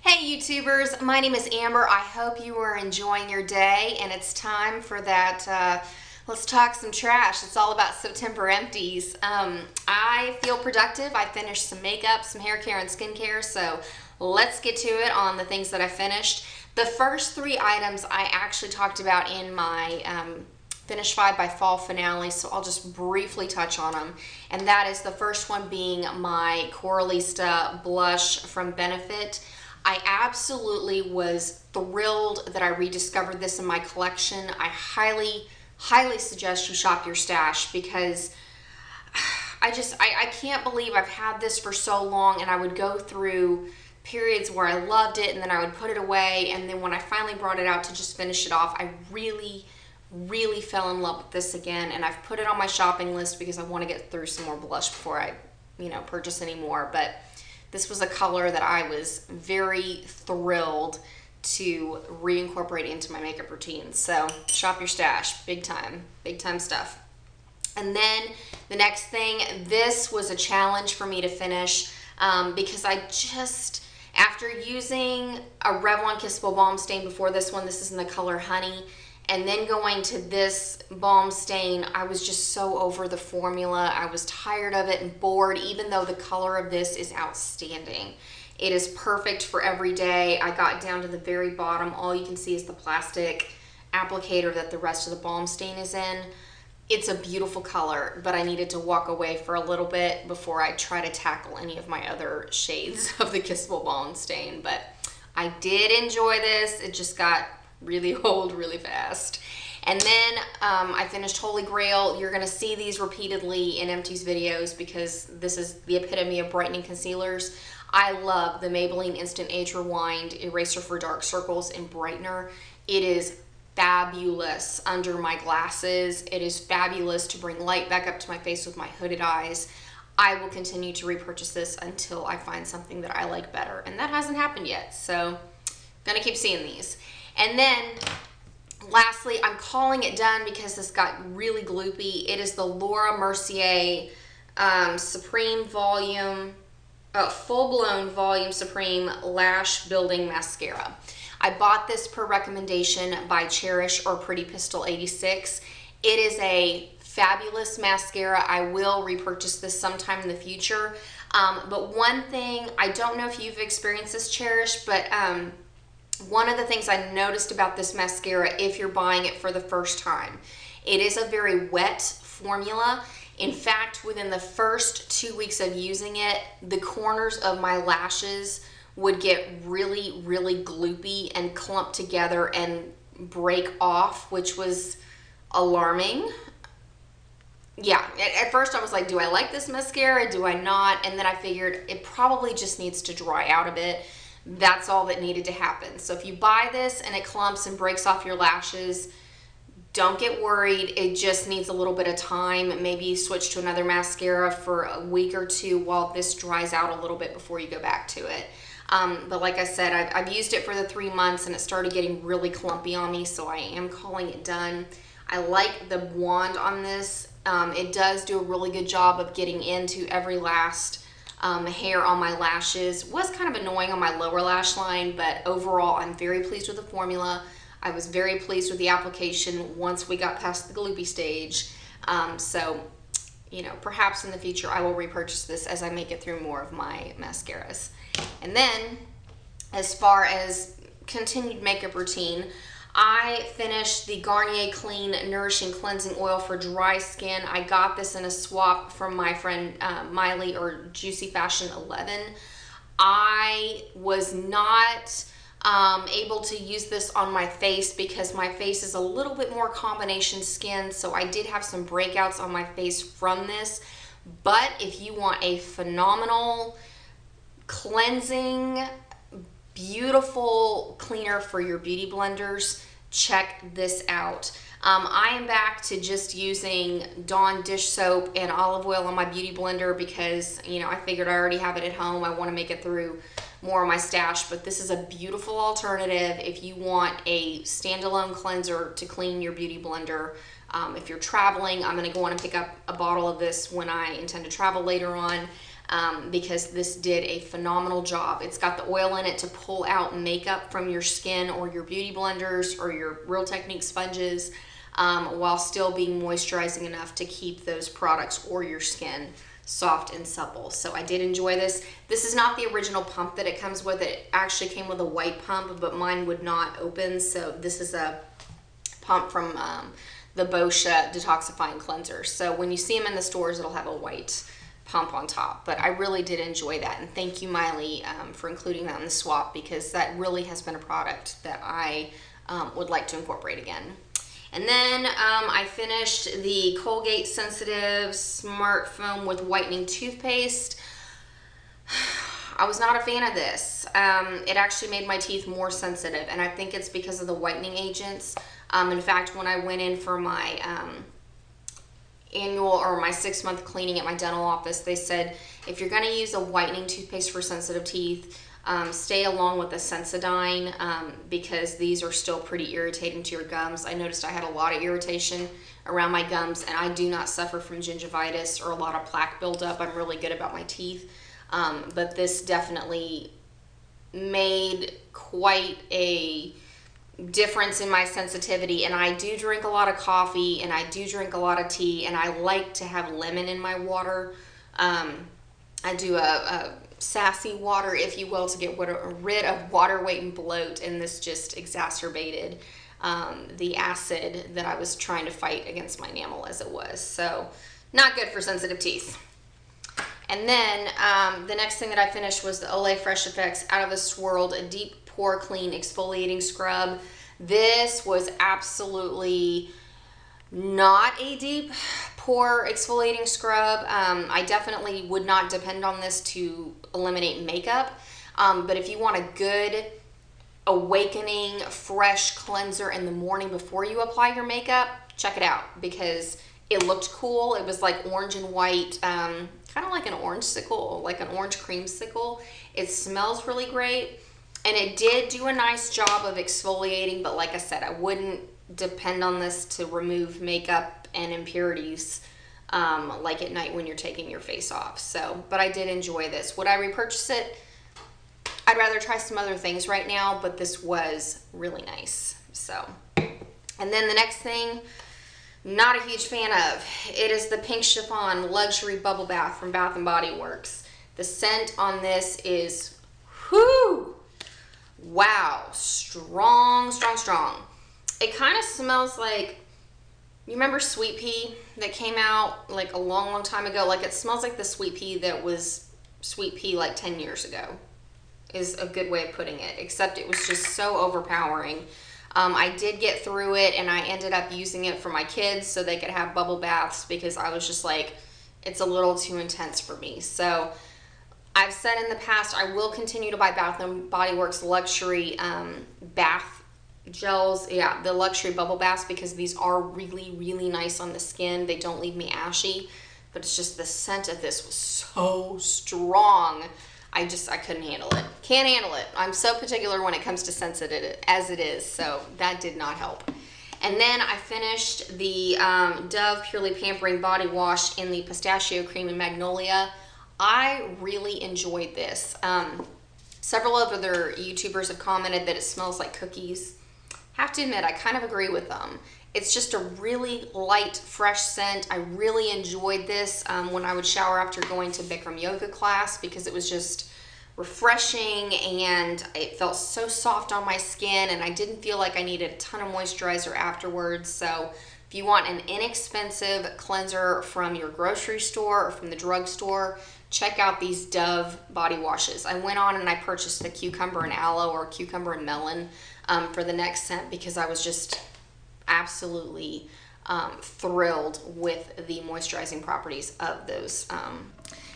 Hey YouTubers, my name is Amber. I hope you are enjoying your day, and it's time for that let's talk some trash. It's all about September empties. I feel productive. I finished some makeup, some hair care, and skincare, so let's get to it on the things that I finished. The first three items I actually talked about in my Finish 5 by Fall finale, so I'll just briefly touch on them. And that is the first one being my Coralista blush from Benefit. I absolutely was thrilled that I rediscovered this in my collection. I highly suggest you shop your stash because I can't believe I've had this for so long, and I would go through periods where I loved it and then I would put it away, and then when I finally brought it out to just finish it off, I really fell in love with this again, and I've put it on my shopping list because I want to get through some more blush before I, purchase any more. But this was a color that I was very thrilled to reincorporate into my makeup routine. So shop your stash, big time stuff. And then the next thing, this was a challenge for me to finish because after using a Revlon Kissable Balm Stain before this one, this is in the color Honey, and then going to this Balm Stain, I was just so over the formula. I was tired of it and bored, even though the color of this is outstanding. It is perfect for every day. I got down to the very bottom. All you can see is the plastic applicator that the rest of the Balm Stain is in. It's a beautiful color, but I needed to walk away for a little bit before I try to tackle any of my other shades of the Kissable Balm Stain. But I did enjoy this. It just got really old really fast. And then I finished Holy Grail. You're going to see these repeatedly in Empties videos because this is the epitome of brightening concealers. I love the Maybelline Instant Age Rewind Eraser for Dark Circles in Brightener. It is fabulous under my glasses. It is fabulous to bring light back up to my face with my hooded eyes. I will continue to repurchase this until I find something that I like better, and that hasn't happened yet, so gonna keep seeing these. And then lastly, I'm calling it done because this got really gloopy. It is the Laura Mercier Supreme Volume, Full Blown Volume Supreme Lash Building Mascara. I bought this per recommendation by Cherish or Pretty Pistol 86. It is a fabulous mascara. I will repurchase this sometime in the future. But one thing, I don't know if you've experienced this, Cherish, but one of the things I noticed about this mascara, if you're buying it for the first time, it is a very wet formula. In fact, within the first 2 weeks of using it, the corners of my lashes would get really gloopy and clump together and break off, which was alarming. Yeah, at first I was like, do I like this mascara? Do I not? And then I figured it probably just needs to dry out a bit. That's all that needed to happen. So if you buy this and it clumps and breaks off your lashes, don't get worried. It just needs a little bit of time. Maybe switch to another mascara for a week or two while this dries out a little bit before you go back to it. But like I said, I've used it for the 3 months and it started getting really clumpy on me, so I am calling it done. I like the wand on this. It does do a really good job of getting into every last hair on my lashes. Was kind of annoying on my lower lash line, but overall I'm very pleased with the formula. I was very pleased with the application once we got past the gloopy stage. So, perhaps in the future I will repurchase this as I make it through more of my mascaras. And then, as far as continued makeup routine, I finished the Garnier Clean Nourishing Cleansing Oil for dry skin. I got this in a swap from my friend Miley, or Juicy Fashion 11. I was not able to use this on my face because my face is a little bit more combination skin, so I did have some breakouts on my face from this. But if you want a phenomenal cleansing, beautiful cleaner for your beauty blenders, check this out. I am back to just using Dawn dish soap and olive oil on my beauty blender because, I figured I already have it at home. I want to make it through more of my stash, but this is a beautiful alternative if you want a standalone cleanser to clean your beauty blender. If you're traveling, I'm going to go on and pick up a bottle of this when I intend to travel later on. because this did a phenomenal job. It's got the oil in it to pull out makeup from your skin or your beauty blenders or your Real Technique sponges, while still being moisturizing enough to keep those products or your skin soft and supple. So I did enjoy this. This is not the original pump that it comes with. It actually came with a white pump, but mine would not open. So this is a pump from the Boscia Detoxifying Cleanser. So when you see them in the stores, it'll have a white pump on top. But I really did enjoy that. And thank you, Miley, for including that in the swap, because that really has been a product that I would like to incorporate again. And then I finished the Colgate Sensitive Smart Foam with Whitening Toothpaste. I was not a fan of this. It actually made my teeth more sensitive, and I think it's because of the whitening agents. In fact, when I went in for my annual or my 6-month cleaning at my dental office, they said if you're going to use a whitening toothpaste for sensitive teeth, stay along with the Sensodyne, because these are still pretty irritating to your gums. I noticed I had a lot of irritation around my gums, and I do not suffer from gingivitis or a lot of plaque buildup. I'm really good about my teeth, but this definitely made quite a difference in my sensitivity. And I do drink a lot of coffee, and I do drink a lot of tea, and I like to have lemon in my water. I do a sassy water, if you will, to get rid of water weight and bloat, and this just exacerbated the acid that I was trying to fight against my enamel as it was. So not good for sensitive teeth. And then the next thing that I finished was the Olay Fresh Effects Out of This World Deep Pore Clean Exfoliating Scrub. This was absolutely not a deep pore exfoliating scrub. I definitely would not depend on this to eliminate makeup, but if you want a good awakening fresh cleanser in the morning before you apply your makeup, check it out, because it looked cool. It was like orange and white, kind of like an orange sickle, like an orange creamsicle. It smells really great, and it did do a nice job of exfoliating, but like I said, I wouldn't depend on this to remove makeup and impurities like at night when you're taking your face off. So, but I did enjoy this. Would I repurchase it? I'd rather try some other things right now, but this was really nice. So, and then the next thing, not a huge fan of, it is the Pink Chiffon Luxury Bubble Bath from Bath & Body Works. The scent on this is, whoo, wow, strong, strong, strong. It kind of smells like, you remember Sweet Pea that came out like a long, long time ago? Like, it smells like the Sweet Pea that was Sweet Pea like 10 years ago, is a good way of putting it, except it was just so overpowering. I did get through it, and I ended up using it for my kids so they could have bubble baths, because I was just like, it's a little too intense for me. So I've said in the past, I will continue to buy Bath & Body Works luxury bath gels, yeah, the luxury bubble baths, because these are really, really nice on the skin. They don't leave me ashy, but it's just the scent of this was so strong. I couldn't handle it. Can't handle it. I'm so particular when it comes to sensitive as it is, so that did not help. And then I finished the Dove Purely Pampering Body Wash in the Pistachio Cream and Magnolia. I really enjoyed this. Several of other YouTubers have commented that it smells like cookies. Have to admit, I kind of agree with them. It's just a really light, fresh scent. I really enjoyed this when I would shower after going to Bikram yoga class, because it was just refreshing and it felt so soft on my skin, and I didn't feel like I needed a ton of moisturizer afterwards. So if you want an inexpensive cleanser from your grocery store or from the drugstore, check out these Dove body washes. I went on and I purchased the cucumber and aloe, or cucumber and melon, for the next scent, because I was just absolutely thrilled with the moisturizing properties of those.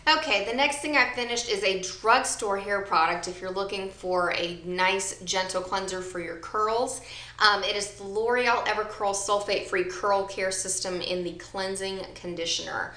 Okay, the next thing I finished is a drugstore hair product if you're looking for a nice gentle cleanser for your curls. It is the L'Oreal Evercurl Sulfate Free Curl Care System in the Cleansing Conditioner.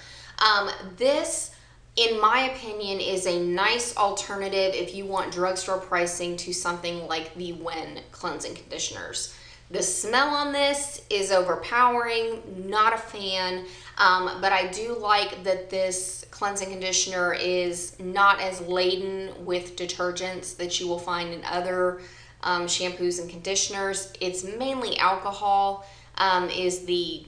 This, in my opinion, is a nice alternative if you want drugstore pricing to something like the Wen cleansing conditioners. The smell on this is overpowering, not a fan, but I do like that this cleansing conditioner is not as laden with detergents that you will find in other shampoos and conditioners. It's mainly alcohol is the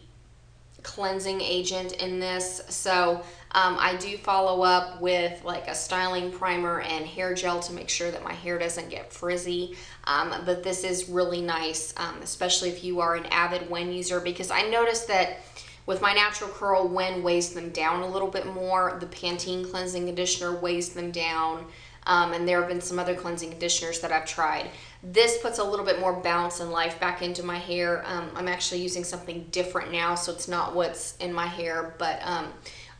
cleansing agent in this. So I do follow up with like a styling primer and hair gel to make sure that my hair doesn't get frizzy. But this is really nice, especially if you are an avid Wen user, because I noticed that with my natural curl, Wen weighs them down a little bit more. The Pantene cleansing conditioner weighs them down. And there have been some other cleansing conditioners that I've tried. This puts a little bit more bounce and life back into my hair. I'm actually using something different now, so it's not what's in my hair, but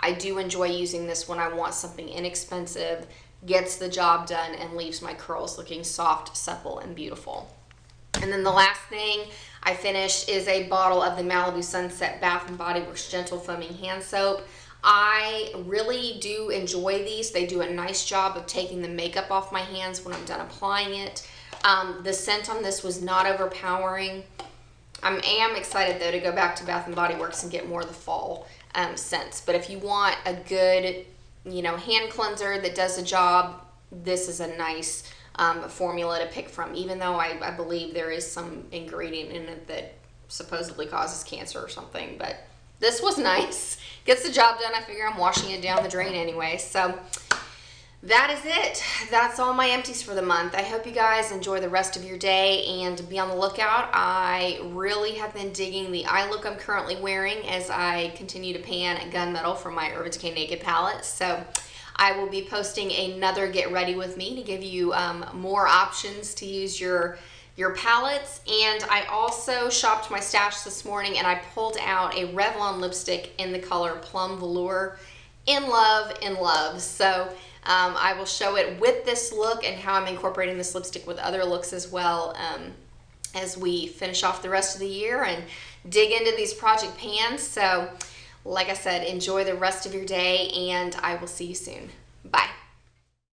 I do enjoy using this when I want something inexpensive, gets the job done, and leaves my curls looking soft, supple, and beautiful. And then the last thing I finished is a bottle of the Malibu Sunset Bath & Body Works Gentle Foaming Hand Soap. I really do enjoy these. They do a nice job of taking the makeup off my hands when I'm done applying it. The scent on this was not overpowering. I am excited though to go back to Bath & Body Works and get more of the fall scents. But if you want a good, hand cleanser that does the job, this is a nice formula to pick from, even though I believe there is some ingredient in it that supposedly causes cancer or something. But this was nice. Gets the job done. I figure I'm washing it down the drain anyway. So that is it. That's all my empties for the month. I hope you guys enjoy the rest of your day and be on the lookout. I really have been digging the eye look I'm currently wearing as I continue to pan gunmetal from my Urban Decay Naked palette. So I will be posting another Get Ready With Me to give you more options to use your palettes. And I also shopped my stash this morning and I pulled out a Revlon lipstick in the color Plum Velour. In love. So I will show it with this look and how I'm incorporating this lipstick with other looks as well as we finish off the rest of the year and dig into these project pans. So like I said, enjoy the rest of your day and I will see you soon. Bye.